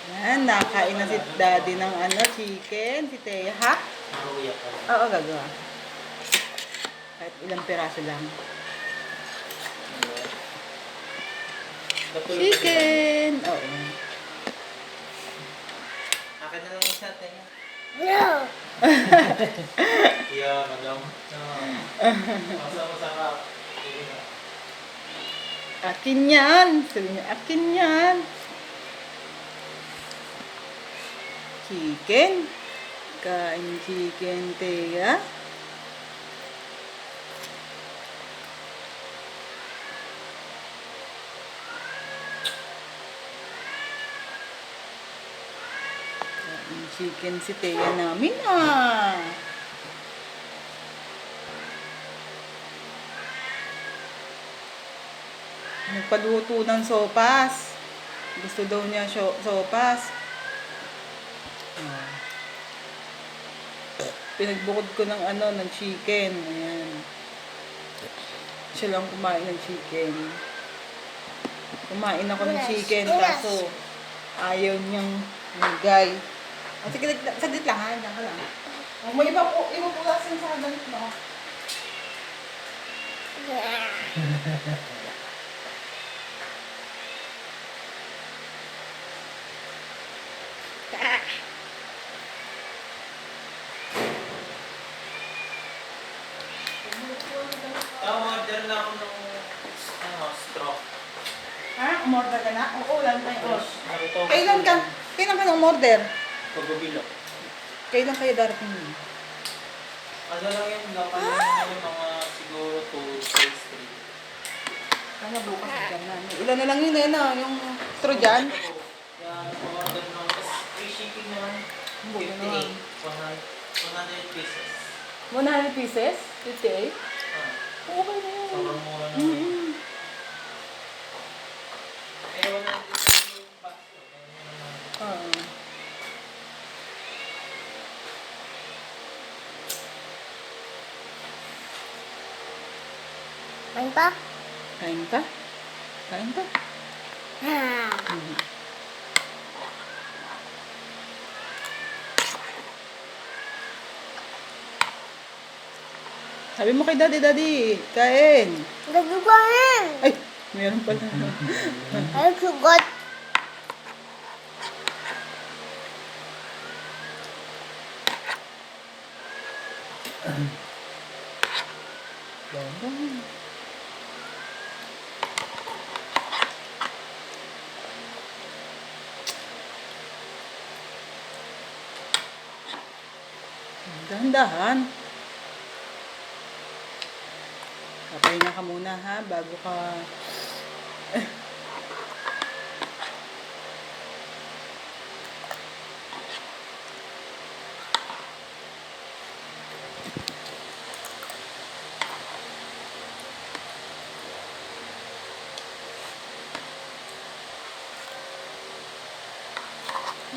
Yan, nakain na si daddy ng chicken. Si Teya, ha? Oo, gagawa. Kahit ilang piraso lang. Chicken! Oo. Akin na lang isa, Teya. No! Yeah, madam. Masama-sama. Akin yan. Sabi niya, akin yan. Chicken. Kain chicken, Teya. Kain chicken si Teya namin, ah. Nagpaluto ng sopas. Gusto daw niya sopas. Pinagbukod ko ng ng chicken. Ayan. Siya lang kumain ng chicken. Kumain ako ng chicken kaso ayaw niyang magay. Sige, saglit lang ha. Diyan ka lang. May iba po lasin sa ganit mo. Order na ako ng straw. Ha? Umorder ka na? Oo, lang tayo. Narito. Kailan ka na umorder? Pagbabilog. Kailan kayo darating yun? Ano lang yun, laman lang yung mga siguro 2 days, 3. Kaya bukas dyan na. Ilan na lang yun yung straw dyan? Yan, order ng free shipping naman. 58. 100 pieces. 100 pieces? 58? Okay na yun. Sobrang mura na yun. Eh, 100 pieces yung box ko. Kain pa? Kain ka? Kain ka? Ha! Sabi mo kay daddy, kain. Nagagaling! Ay, meron pala. Ay, sugot! Dahan-dahan. Papahinga ka muna ha, bago ka...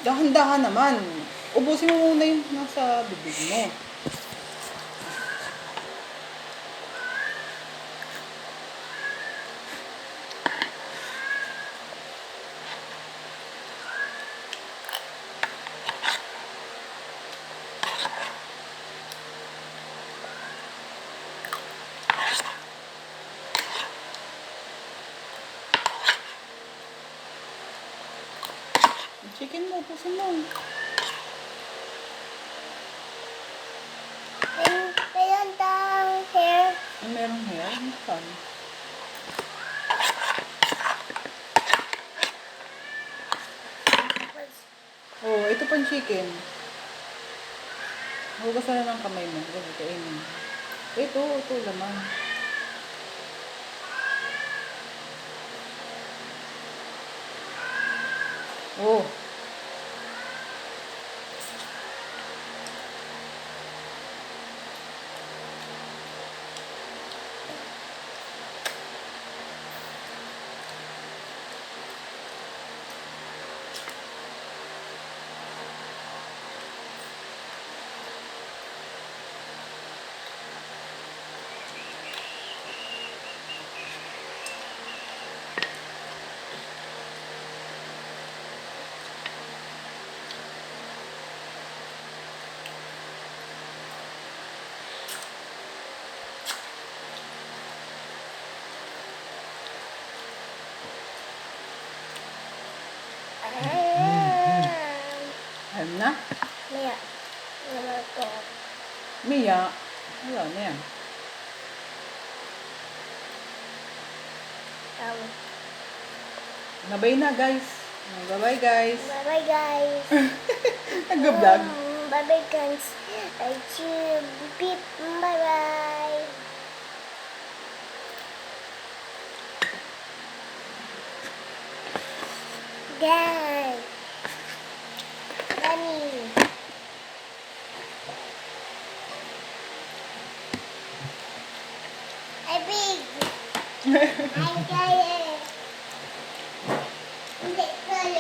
Dahan-dahan naman. Ubusin mo muna yung nasa bibig mo. Chicken mo, ubusin mo. Meron tayong hair. Ay, merong hair? Ano pa? Oh, ito pang chicken. Hugasan na ng kamay mo. Huwag kainin. Ito, laman. Oh. Yan na. Maya. Naman ko. Mia. Wala na yan. Nabay na guys. Bye-bye guys. Bye-bye, guys. Nag-vlog. Bye-bye, guys. I cheer. Beep. Bye-bye. Guys. Daddy. I big. I got it.